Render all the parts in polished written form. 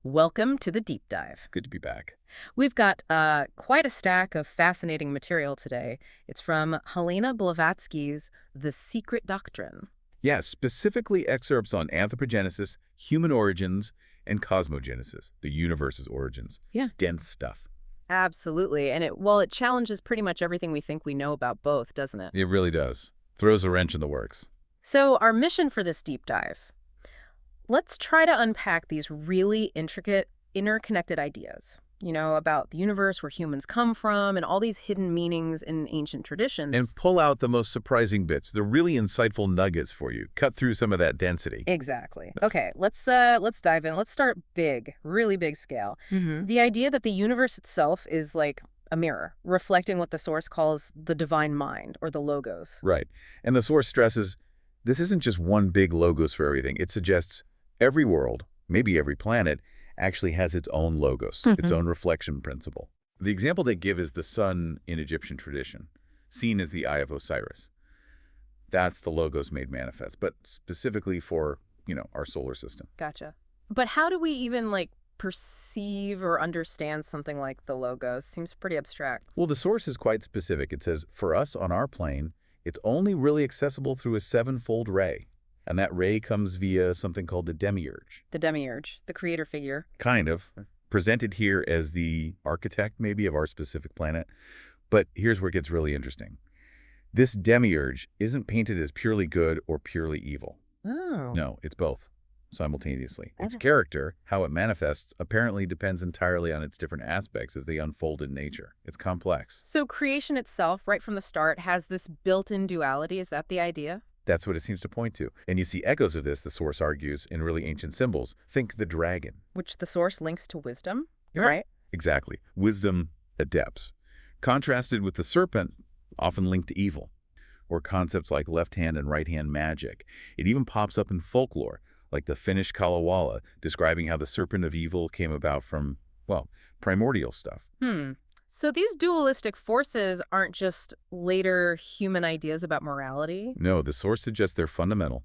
Welcome to the deep dive. Good to be back. We've got quite a stack of fascinating material today. It's from Helena Blavatsky's The Secret Doctrine. Yeah, specifically excerpts on anthropogenesis, human origins, and cosmogenesis, the universe's origins. Yeah. Dense stuff. Absolutely. And it challenges pretty much everything we think we know about both, doesn't it? It really does. Throws a wrench in the works. So our mission for this deep dive, let's try to unpack these really intricate, interconnected ideas, about the universe, where humans come from, and all these hidden meanings in ancient traditions. And pull out the most surprising bits, the really insightful nuggets for you. Cut through some of that density. Exactly. Okay, let's dive in. Let's start big, really big scale. The idea that the universe itself is like a mirror, reflecting what the source calls the divine mind, or the logos. Right. And the source stresses, this isn't just one big logos for everything. It suggests every world, maybe every planet, actually has its own logos, its own reflection principle. The example they give is the sun in Egyptian tradition, seen as the eye of Osiris. That's the logos made manifest, but specifically for, our solar system. Gotcha. But how do we even, perceive or understand something like the logos? Seems pretty abstract. Well, the source is quite specific. It says, for us on our plane, it's only really accessible through a sevenfold ray. And that ray comes via something called the demiurge. The demiurge, the creator figure. Kind of. Presented here as the architect, maybe, of our specific planet. But here's where it gets really interesting. This demiurge isn't painted as purely good or purely evil. Oh. No, it's both, simultaneously. Its character, how it manifests, apparently depends entirely on its different aspects as they unfold in nature. It's complex. So creation itself, right from the start, has this built-in duality. Is that the idea? That's what it seems to point to. And you see echoes of this, the source argues, in really ancient symbols. Think the dragon. Which the source links to wisdom, Yeah. right? Exactly. Wisdom, adepts. Contrasted with the serpent, often linked to evil. Or concepts like left-hand and right-hand magic. It even pops up in folklore, like the Finnish Kalevala, describing how the serpent of evil came about from, primordial stuff. So these dualistic forces aren't just later human ideas about morality? No, the source suggests they're fundamental,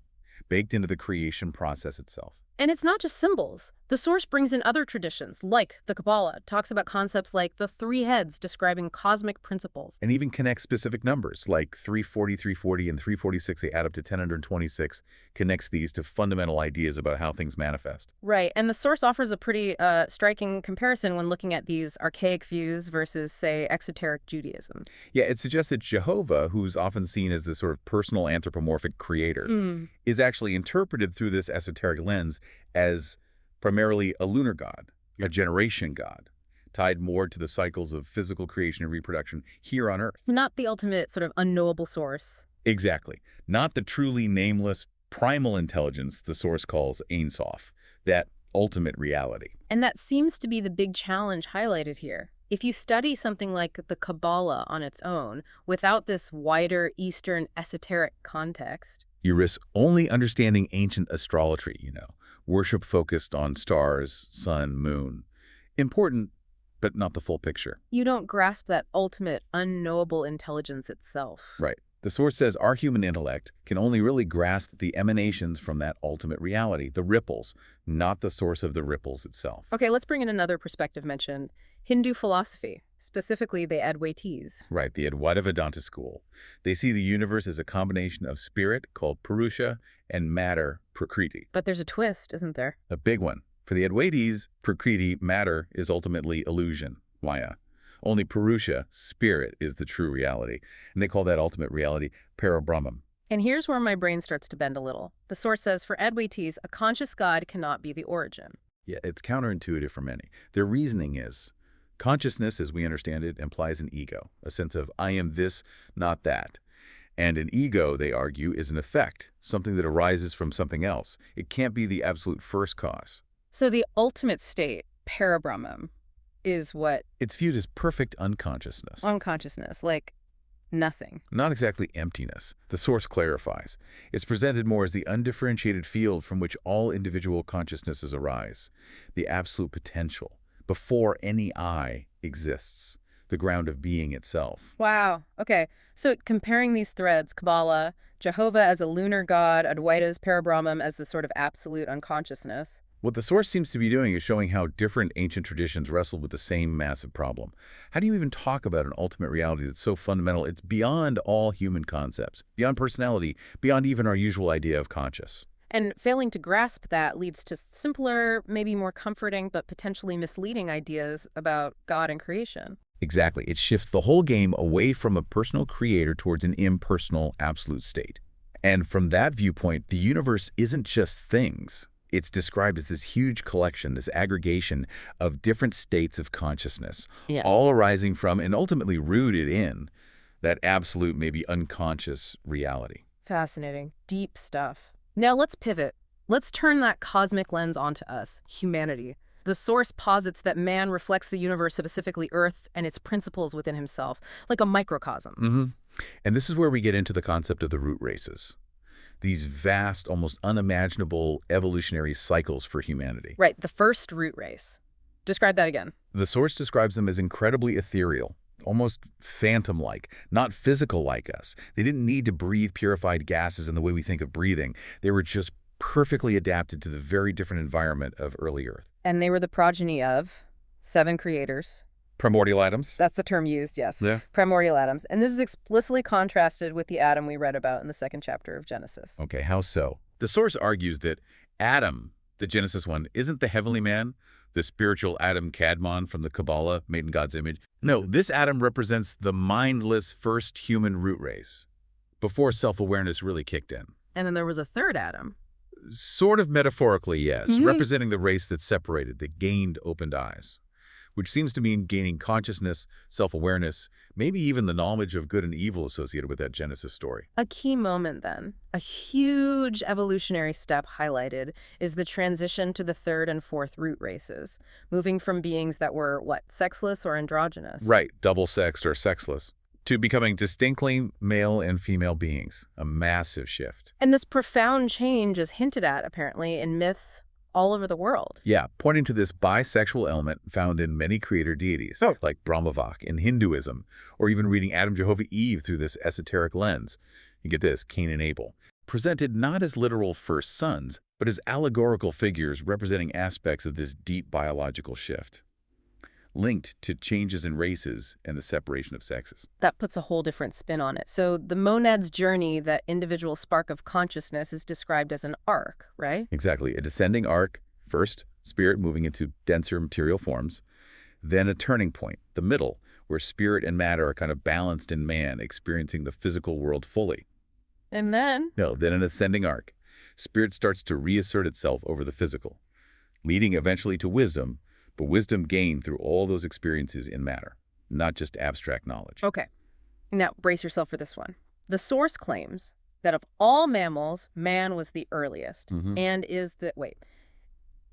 baked into the creation process itself. And it's not just symbols. The source brings in other traditions, like the Kabbalah, talks about concepts like the three heads describing cosmic principles. And even connects specific numbers, like 340, 340, and 346, they add up to 1026, connects these to fundamental ideas about how things manifest. Right, and the source offers a pretty striking comparison when looking at these archaic views versus, say, exoteric Judaism. Yeah, it suggests that Jehovah, who's often seen as the sort of personal anthropomorphic creator, is actually interpreted through this esoteric lens as primarily a lunar god, a generation god, tied more to the cycles of physical creation and reproduction here on Earth. Not the ultimate sort of unknowable source. Exactly. Not the truly nameless primal intelligence the source calls Ein Sof, that ultimate reality. And that seems to be the big challenge highlighted here. If you study something like the Kabbalah on its own, without this wider Eastern esoteric context, you risk only understanding ancient astrology, worship focused on stars, sun, moon. Important, but not the full picture. You don't grasp that ultimate, unknowable intelligence itself. Right. The source says our human intellect can only really grasp the emanations from that ultimate reality, the ripples, not the source of the ripples itself. Okay, let's bring in another perspective mentioned. Hindu philosophy, specifically the Advaitis. Right, the Advaita Vedanta school. They see the universe as a combination of spirit, called Purusha, and matter, Prakriti. But there's a twist, isn't there? A big one. For the Advaitis, Prakriti, matter, is ultimately illusion, Maya. Only Purusha, spirit, is the true reality. And they call that ultimate reality Parabrahman. And here's where my brain starts to bend a little. The source says, for Advaitis, a conscious God cannot be the origin. Yeah, it's counterintuitive for many. Their reasoning is, consciousness, as we understand it, implies an ego, a sense of I am this, not that. And an ego, they argue, is an effect, something that arises from something else. It can't be the absolute first cause. So the ultimate state, Parabrahman, is what? It's viewed as perfect unconsciousness. Unconsciousness, like nothing. Not exactly emptiness. The source clarifies. It's presented more as the undifferentiated field from which all individual consciousnesses arise, the absolute potential, before any I exists, the ground of being itself. Wow. Okay. So comparing these threads, Kabbalah, Jehovah as a lunar god, Advaitas, Parabrahman as the sort of absolute unconsciousness. What the source seems to be doing is showing how different ancient traditions wrestled with the same massive problem. How do you even talk about an ultimate reality that's so fundamental it's beyond all human concepts, beyond personality, beyond even our usual idea of conscious? And failing to grasp that leads to simpler, maybe more comforting, but potentially misleading ideas about God and creation. Exactly. It shifts the whole game away from a personal creator towards an impersonal absolute state. And from that viewpoint, the universe isn't just things. It's described as this huge collection, this aggregation of different states of consciousness, Yeah. all arising from and ultimately rooted in that absolute, maybe unconscious reality. Fascinating. Deep stuff. Now let's pivot. Let's turn that cosmic lens onto us, humanity. The source posits that man reflects the universe, specifically Earth, and its principles within himself, like a microcosm. And this is where we get into the concept of the root races. These vast, almost unimaginable evolutionary cycles for humanity. Right, the first root race. Describe that again. The source describes them as incredibly ethereal, almost phantom-like, not physical like us. They didn't need to breathe purified gases in the way we think of breathing. They were just perfectly adapted to the very different environment of early Earth. And they were the progeny of 7 creators. Primordial atoms? That's the term used, yes. Yeah. Primordial atoms. And this is explicitly contrasted with the Adam we read about in the 2nd chapter of Genesis. Okay, how so? The source argues that Adam, the Genesis one, isn't the heavenly man, the spiritual Adam Kadmon from the Kabbalah, made in God's image. No, this Adam represents the mindless first human root race, before self-awareness really kicked in. And then there was a 3rd Adam. Sort of metaphorically, yes, representing the race that separated, that gained opened eyes, which seems to mean gaining consciousness, self-awareness, maybe even the knowledge of good and evil associated with that Genesis story. A key moment, then, a huge evolutionary step highlighted, is the transition to the 3rd and 4th root races, moving from beings that were, sexless or androgynous? Right, double-sexed or sexless, to becoming distinctly male and female beings, a massive shift. And this profound change is hinted at, apparently, in myths all over the world. Yeah, pointing to this bisexual element found in many creator deities, like Brahmavak in Hinduism, or even reading Adam, Jehovah, Eve through this esoteric lens. You get this, Cain and Abel, presented not as literal first sons, but as allegorical figures representing aspects of this deep biological shift, linked to changes in races and the separation of sexes. That puts a whole different spin on it. So the monad's journey, that individual spark of consciousness, is described as an arc, right? Exactly. A descending arc, first, spirit moving into denser material forms, then a turning point, the middle, where spirit and matter are kind of balanced in man, experiencing the physical world fully. And then? No, then an ascending arc. Spirit starts to reassert itself over the physical, leading eventually to wisdom, but wisdom gained through all those experiences in matter, not just abstract knowledge. Okay. Now, brace yourself for this one. The source claims that of all mammals, man was the earliest and is the,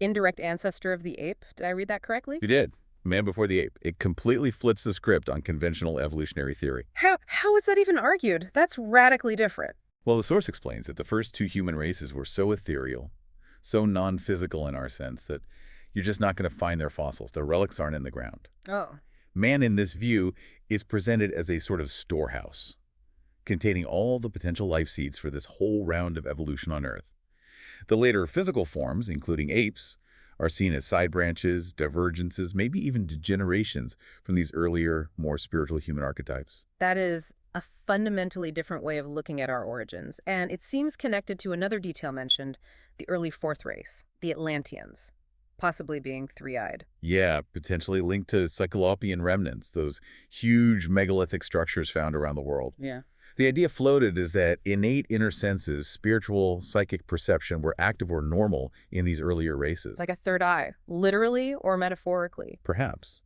indirect ancestor of the ape. Did I read that correctly? You did. Man before the ape. It completely flips the script on conventional evolutionary theory. How is that even argued? That's radically different. Well, the source explains that the first 2 human races were so ethereal, so non-physical in our sense, that you're just not going to find their fossils. Their relics aren't in the ground. Oh. Man, in this view, is presented as a sort of storehouse, containing all the potential life seeds for this whole round of evolution on Earth. The later physical forms, including apes, are seen as side branches, divergences, maybe even degenerations from these earlier, more spiritual human archetypes. That is a fundamentally different way of looking at our origins, and it seems connected to another detail mentioned, the early 4th race, the Atlanteans, possibly being 3-eyed. Yeah, potentially linked to Cyclopean remnants, those huge megalithic structures found around the world. Yeah. The idea floated is that innate inner senses, spiritual, psychic perception were active or normal in these earlier races. Like a 3rd eye, literally or metaphorically. Perhaps.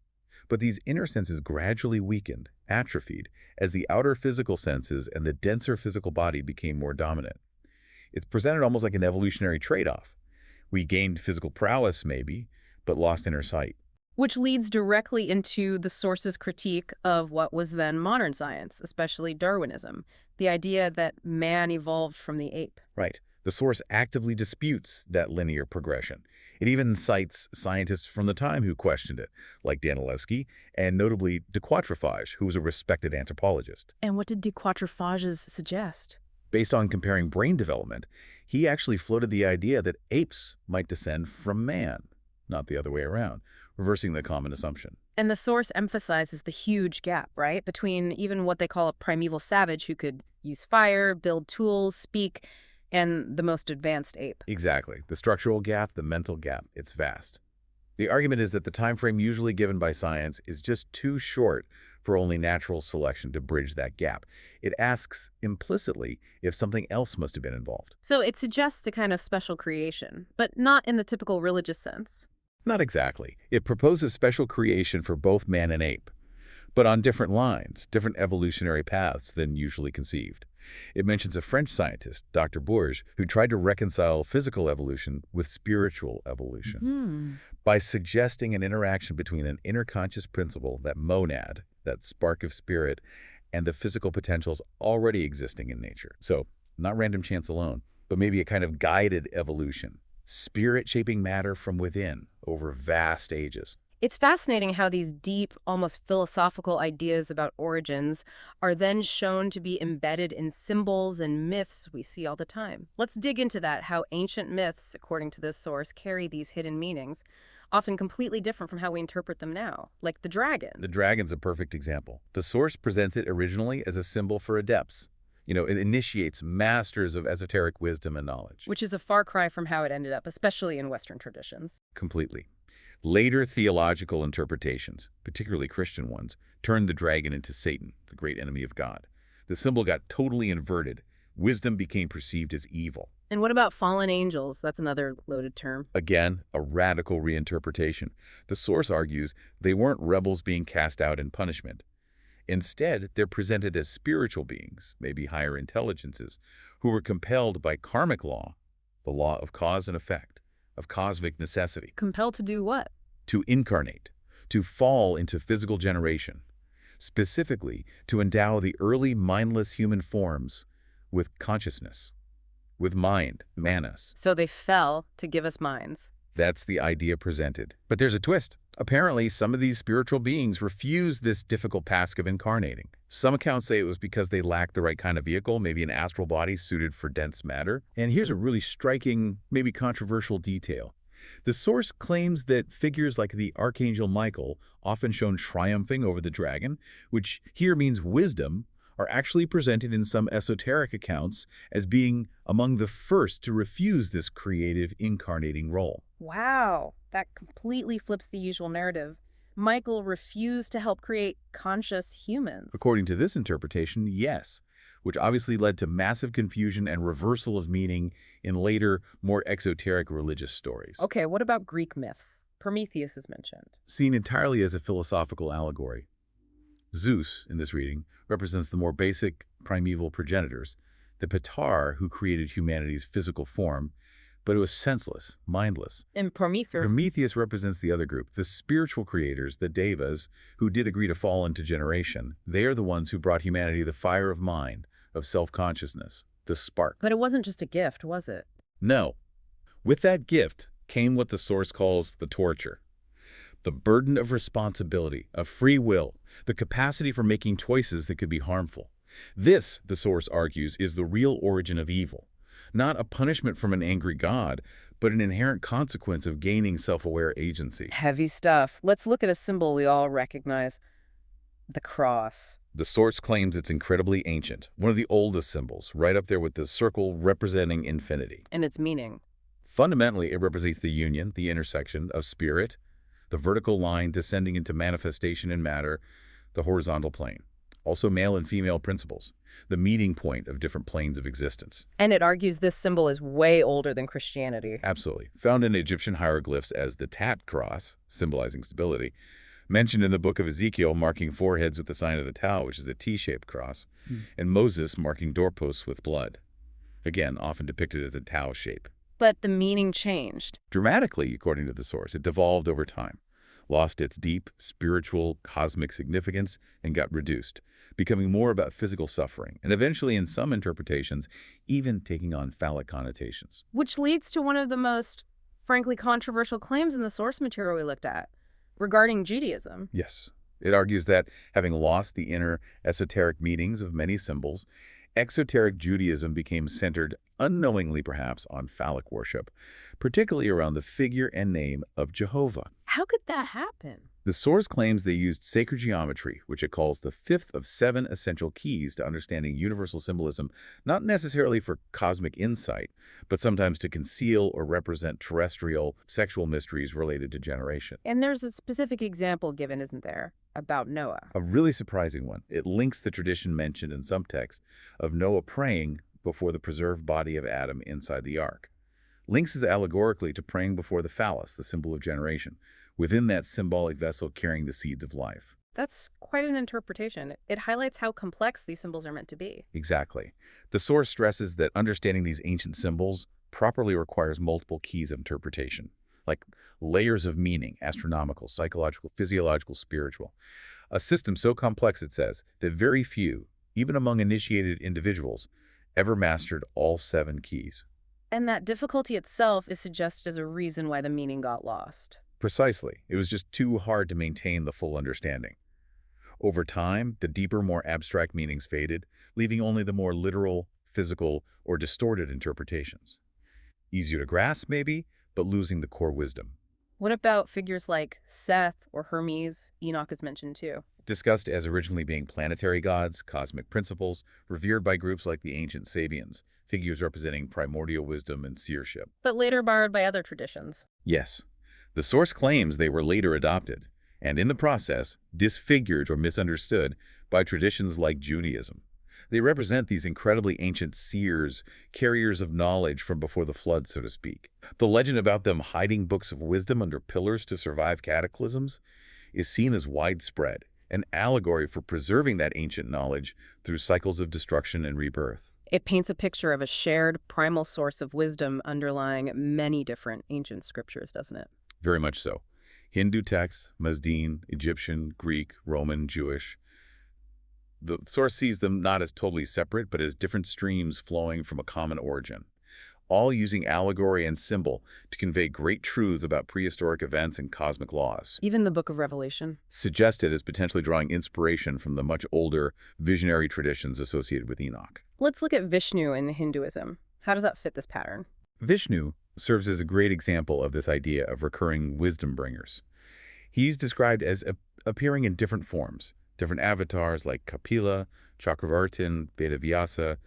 But these inner senses gradually weakened, atrophied, as the outer physical senses and the denser physical body became more dominant. It's presented almost like an evolutionary trade-off. We gained physical prowess, maybe, but lost inner sight. Which leads directly into the source's critique of what was then modern science, especially Darwinism, the idea that man evolved from the ape. Right. The source actively disputes that linear progression. It even cites scientists from the time who questioned it, like Danilevsky, and notably de Quatrefages, who was a respected anthropologist. And what did de Quatrefages suggest? Based on comparing brain development, he actually floated the idea that apes might descend from man, not the other way around, reversing the common assumption. And the source emphasizes the huge gap, right, between even what they call a primeval savage who could use fire, build tools, speak, and the most advanced ape. Exactly. The structural gap, the mental gap, it's vast. The argument is that the time frame usually given by science is just too short for only natural selection to bridge that gap. It asks implicitly if something else must have been involved. So it suggests a kind of special creation, but not in the typical religious sense. Not exactly. It proposes special creation for both man and ape, but on different lines, different evolutionary paths than usually conceived. It mentions a French scientist, Dr. Bourges, who tried to reconcile physical evolution with spiritual evolution by suggesting an interaction between an inner conscious principle, that monad, that spark of spirit, and the physical potentials already existing in nature. So, not random chance alone, but maybe a kind of guided evolution, spirit shaping matter from within over vast ages. It's fascinating how these deep, almost philosophical ideas about origins are then shown to be embedded in symbols and myths we see all the time. Let's dig into that, how ancient myths, according to this source, carry these hidden meanings, often completely different from how we interpret them now, like the dragon. The dragon's a perfect example. The source presents it originally as a symbol for adepts. It initiates masters of esoteric wisdom and knowledge. Which is a far cry from how it ended up, especially in Western traditions. Completely. Later theological interpretations, particularly Christian ones, turned the dragon into Satan, the great enemy of God. The symbol got totally inverted. Wisdom became perceived as evil. And what about fallen angels? That's another loaded term. Again, a radical reinterpretation. The source argues they weren't rebels being cast out in punishment. Instead, they're presented as spiritual beings, maybe higher intelligences, who were compelled by karmic law, the law of cause and effect, of cosmic necessity. Compelled to do what? To incarnate, to fall into physical generation, specifically to endow the early mindless human forms with consciousness, with mind, manas. So they fell to give us minds. That's the idea presented. But there's a twist. Apparently, some of these spiritual beings refused this difficult task of incarnating. Some accounts say it was because they lacked the right kind of vehicle, maybe an astral body suited for dense matter. And here's a really striking, maybe controversial detail. The source claims that figures like the Archangel Michael, often shown triumphing over the dragon, which here means wisdom, are actually presented in some esoteric accounts as being among the first to refuse this creative incarnating role. Wow, that completely flips the usual narrative. Michael refused to help create conscious humans. According to this interpretation, yes, which obviously led to massive confusion and reversal of meaning in later, more exoteric religious stories. Okay, what about Greek myths? Prometheus is mentioned. Seen entirely as a philosophical allegory. Zeus, in this reading, represents the more basic primeval progenitors, the Ptah who created humanity's physical form, but it was senseless, mindless. And Prometheus represents the other group, the spiritual creators, the Devas, who did agree to fall into generation. They are the ones who brought humanity the fire of mind, of self-consciousness, the spark. But it wasn't just a gift, was it? No. With that gift came what the source calls the torture. The burden of responsibility, of free will, the capacity for making choices that could be harmful. This, the source argues, is the real origin of evil. Not a punishment from an angry God, but an inherent consequence of gaining self-aware agency. Heavy stuff. Let's look at a symbol we all recognize. The cross. The source claims it's incredibly ancient, one of the oldest symbols, right up there with the circle representing infinity. And its meaning. Fundamentally, it represents the union, the intersection of spirit, the vertical line descending into manifestation in matter, the horizontal plane. Also male and female principles, the meeting point of different planes of existence. And it argues this symbol is way older than Christianity. Absolutely. Found in Egyptian hieroglyphs as the Tat cross, symbolizing stability. Mentioned in the book of Ezekiel, marking foreheads with the sign of the Tau, which is a T-shaped cross. And Moses marking doorposts with blood. Again, often depicted as a Tau shape. But the meaning changed. Dramatically, according to the source, it devolved over time, lost its deep, spiritual, cosmic significance, and got reduced, becoming more about physical suffering, and eventually, in some interpretations, even taking on phallic connotations. Which leads to one of the most, frankly, controversial claims in the source material we looked at, regarding Judaism. Yes. It argues that, having lost the inner esoteric meanings of many symbols, Exoteric Judaism became centered, unknowingly perhaps, on phallic worship, particularly around the figure and name of Jehovah. How could that happen? The source claims they used sacred geometry, which it calls the fifth of 7 essential keys to understanding universal symbolism, not necessarily for cosmic insight, but sometimes to conceal or represent terrestrial sexual mysteries related to generation. And there's a specific example given, isn't there, about Noah? A really surprising one. It links the tradition mentioned in some texts of Noah praying before the preserved body of Adam inside the ark. Links is allegorically to praying before the phallus, the symbol of generation, within that symbolic vessel carrying the seeds of life. That's quite an interpretation. It highlights how complex these symbols are meant to be. Exactly. The source stresses that understanding these ancient symbols properly requires multiple keys of interpretation, like layers of meaning, astronomical, psychological, physiological, spiritual. A system so complex, it says, that very few, even among initiated individuals, ever mastered all 7 keys. And that difficulty itself is suggested as a reason why the meaning got lost. Precisely. It was just too hard to maintain the full understanding. Over time, the deeper, more abstract meanings faded, leaving only the more literal, physical, or distorted interpretations. Easier to grasp, maybe, but losing the core wisdom. What about figures like Seth or Hermes? Enoch is mentioned too. Discussed as originally being planetary gods, cosmic principles, revered by groups like the ancient Sabians, figures representing primordial wisdom and seership. But later borrowed by other traditions. Yes. The source claims they were later adopted, and in the process, disfigured or misunderstood by traditions like Judaism. They represent these incredibly ancient seers, carriers of knowledge from before the flood, so to speak. The legend about them hiding books of wisdom under pillars to survive cataclysms is seen as widespread, an allegory for preserving that ancient knowledge through cycles of destruction and rebirth. It paints a picture of a shared primal source of wisdom underlying many different ancient scriptures, doesn't it? Very much so. Hindu texts, Mazdean, Egyptian, Greek, Roman, Jewish. The source sees them not as totally separate, but as different streams flowing from a common origin, all using allegory and symbol to convey great truths about prehistoric events and cosmic laws. Even the Book of Revelation. Suggested as potentially drawing inspiration from the much older visionary traditions associated with Enoch. Let's look at Vishnu in Hinduism. How does that fit this pattern? Vishnu serves as a great example of this idea of recurring wisdom bringers. He's described as appearing in different forms, different avatars like Kapila, Chakravartin, Vedavyasa,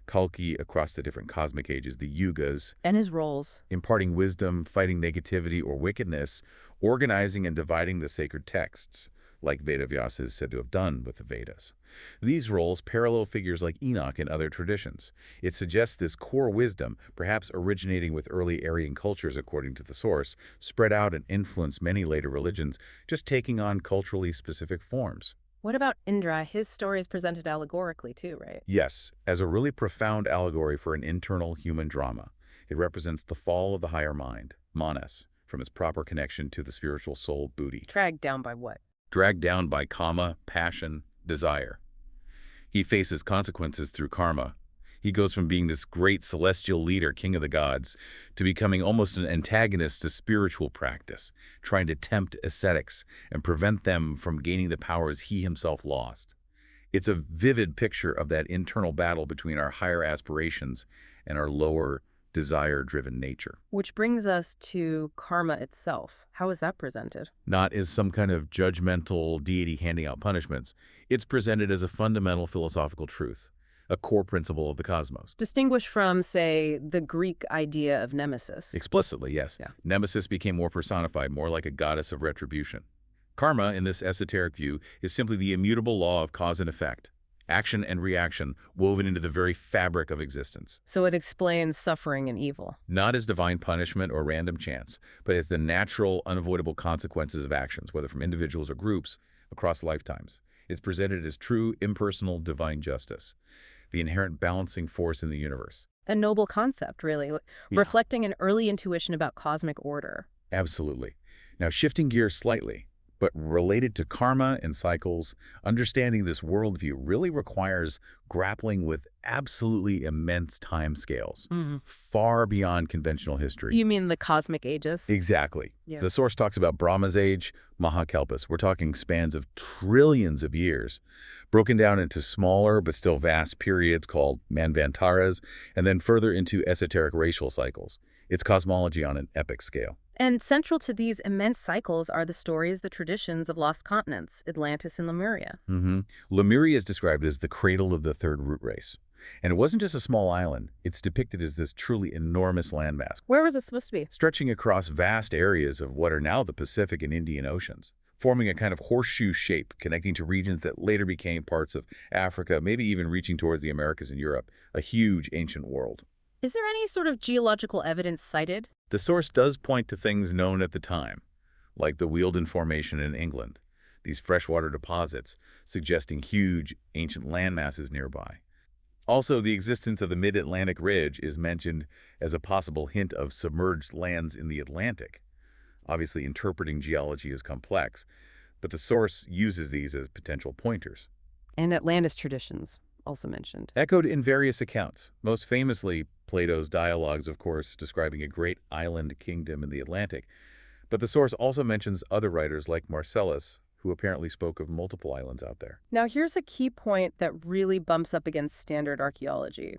Kalki across the different cosmic ages, the yugas. And his roles. Imparting wisdom, fighting negativity or wickedness, organizing and dividing the sacred texts, like Vedavyasa is said to have done with the Vedas. These roles parallel figures like Enoch in other traditions. It suggests this core wisdom, perhaps originating with early Aryan cultures according to the source, spread out and influenced many later religions, just taking on culturally specific forms. What about Indra? His story is presented allegorically too, right? Yes, as a really profound allegory for an internal human drama. It represents the fall of the higher mind, manas, from its proper connection to the spiritual soul, buddhi. Dragged down by what? Dragged down by kama, passion, desire. He faces consequences through karma. He goes from being this great celestial leader, king of the gods, to becoming almost an antagonist to spiritual practice, trying to tempt ascetics and prevent them from gaining the powers he himself lost. It's a vivid picture of that internal battle between our higher aspirations and our lower, desire-driven nature. Which brings us to karma itself. How is that presented? Not as some kind of judgmental deity handing out punishments. It's presented as a fundamental philosophical truth, a core principle of the cosmos. Distinguished from, say, the Greek idea of nemesis. Explicitly, yes. Yeah. Nemesis became more personified, more like a goddess of retribution. Karma, in this esoteric view, is simply the immutable law of cause and effect, action and reaction woven into the very fabric of existence. So it explains suffering and evil. Not as divine punishment or random chance, but as the natural, unavoidable consequences of actions, whether from individuals or groups, across lifetimes. It's presented as true, impersonal, divine justice, the inherent balancing force in the universe. A noble concept, really, reflecting an early intuition about cosmic order. Absolutely. Now, shifting gears slightly, But related to karma and cycles, understanding this worldview really requires grappling with absolutely immense timescales, Mhm. far beyond conventional history. You mean the cosmic ages? Exactly. Yeah. The source talks about Brahma's age, Mahakalpas. We're talking spans of trillions of years, broken down into smaller but still vast periods called manvantaras, and then further into esoteric racial cycles. It's cosmology on an epic scale. And central to these immense cycles are the stories, the traditions of lost continents, Atlantis and Lemuria. Lemuria is described as the cradle of the third root race. And it wasn't just a small island. It's depicted as this truly enormous landmass, Where was it supposed to be? stretching across vast areas of what are now the Pacific and Indian Oceans, forming a kind of horseshoe shape connecting to regions that later became parts of Africa, maybe even reaching towards the Americas and Europe, a huge ancient world. Is there any sort of geological evidence cited? The source does point to things known at the time, like the Wealden Formation in England, these freshwater deposits suggesting huge ancient landmasses nearby. Also, the existence of the Mid-Atlantic Ridge is mentioned as a possible hint of submerged lands in the Atlantic. Obviously, interpreting geology is complex, but the source uses these as potential pointers. And Atlantis traditions, also mentioned. Echoed in various accounts, most famously Plato's dialogues, of course, describing a great island kingdom in the Atlantic. But the source also mentions other writers like Marcellus, who apparently spoke of multiple islands out there. Now here's a key point that really bumps up against standard archaeology.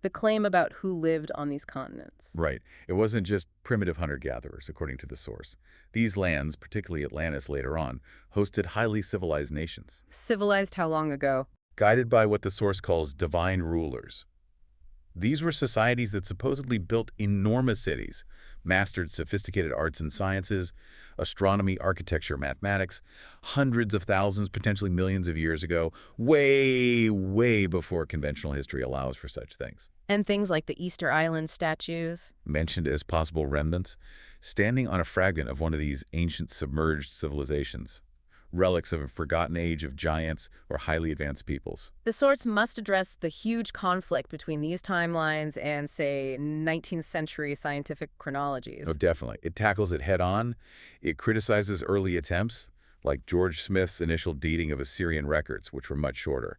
The claim about who lived on these continents. Right. It wasn't just primitive hunter-gatherers, according to the source. These lands, particularly Atlantis later on, hosted highly civilized nations, Civilized how long ago? guided by what the source calls divine rulers. These were societies that supposedly built enormous cities, mastered sophisticated arts and sciences, astronomy, architecture, mathematics, hundreds of thousands, potentially millions of years ago, way, way before conventional history allows for such things. And things like the Easter Island statues. Mentioned as possible remnants, standing on a fragment of one of these ancient submerged civilizations, relics of a forgotten age of giants or highly advanced peoples. The source must address the huge conflict between these timelines and, say, 19th century scientific chronologies. Oh, definitely. It tackles it head on. It criticizes early attempts, like George Smith's initial dating of Assyrian records, which were much shorter.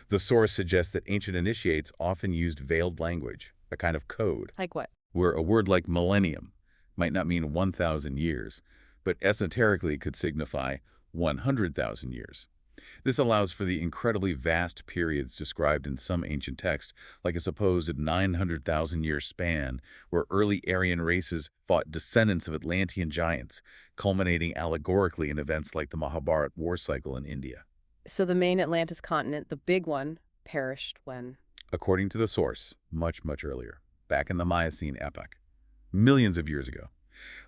The source suggests that ancient initiates often used veiled language, a kind of code, Like what? where a word like millennium might not mean 1,000 years, but esoterically could signify 100,000 years. This allows for the incredibly vast periods described in some ancient texts, like a supposed 900,000-year span where early Aryan races fought descendants of Atlantean giants, culminating allegorically in events like the Mahabharata war cycle in India. So the main Atlantis continent, the big one, perished when? According to the source, much, much earlier, back in the Miocene epoch, millions of years ago.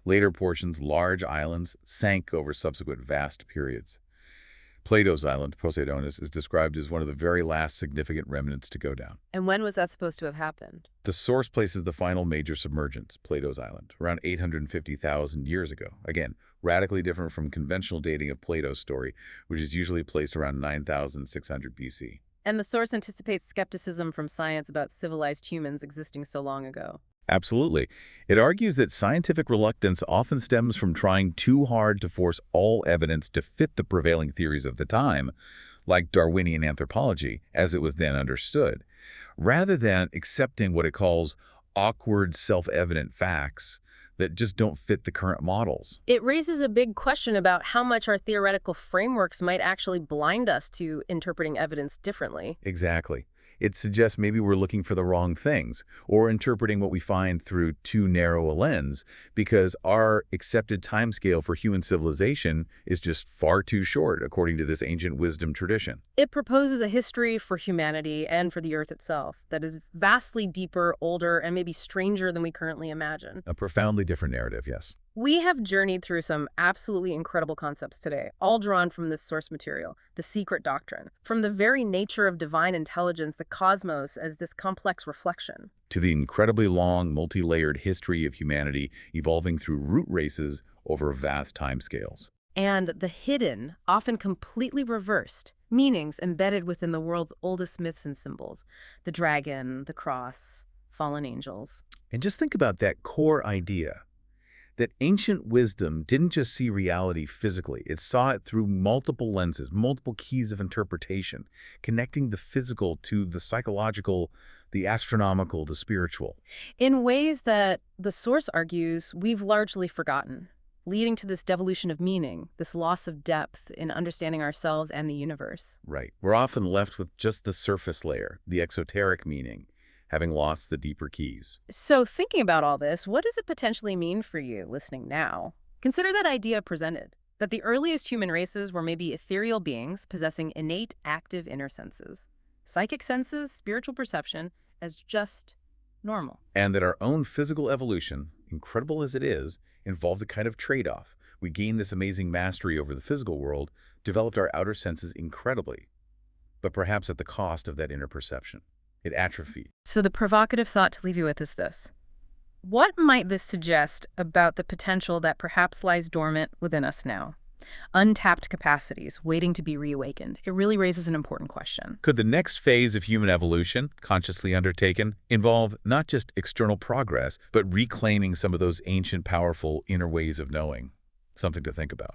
Later portions, large islands, sank over subsequent vast periods. Plato's island, Poseidonis, is described as one of the very last significant remnants to go down. And when was that supposed to have happened? The source places the final major submergence, Plato's island, around 850,000 years ago. Again, radically different from conventional dating of Plato's story, which is usually placed around 9,600 BC. And the source anticipates skepticism from science about civilized humans existing so long ago. Absolutely. It argues that scientific reluctance often stems from trying too hard to force all evidence to fit the prevailing theories of the time, like Darwinian anthropology, as it was then understood, rather than accepting what it calls awkward, self-evident facts that just don't fit the current models. It raises a big question about how much our theoretical frameworks might actually blind us to interpreting evidence differently. Exactly. It suggests maybe we're looking for the wrong things or interpreting what we find through too narrow a lens because our accepted timescale for human civilization is just far too short, according to this ancient wisdom tradition. It proposes a history for humanity and for the Earth itself that is vastly deeper, older, and maybe stranger than we currently imagine. A profoundly different narrative, yes. We have journeyed through some absolutely incredible concepts today, all drawn from this source material, the Secret Doctrine, from the very nature of divine intelligence, the cosmos as this complex reflection, to the incredibly long, multi-layered history of humanity evolving through root races over vast timescales. and the hidden, often completely reversed, meanings embedded within the world's oldest myths and symbols, the dragon, the cross, fallen angels. And just think about that core idea, that ancient wisdom didn't just see reality physically. It saw it through multiple lenses, multiple keys of interpretation, connecting the physical to the psychological, the astronomical, the spiritual. In ways that the source argues we've largely forgotten, leading to this devolution of meaning, this loss of depth in understanding ourselves and the universe. Right. We're often left with just the surface layer, the exoteric meaning, having lost the deeper keys. So thinking about all this, what does it potentially mean for you listening now? Consider that idea presented, that the earliest human races were maybe ethereal beings possessing innate active inner senses, psychic senses, spiritual perception, as just normal. And that our own physical evolution, incredible as it is, involved a kind of trade-off. We gained this amazing mastery over the physical world, developed our outer senses incredibly, but perhaps at the cost of that inner perception. It atrophied. So the provocative thought to leave you with is this. What might this suggest about the potential that perhaps lies dormant within us now? Untapped capacities waiting to be reawakened. It really raises an important question. Could the next phase of human evolution, consciously undertaken, involve not just external progress, but reclaiming some of those ancient, powerful inner ways of knowing? Something to think about.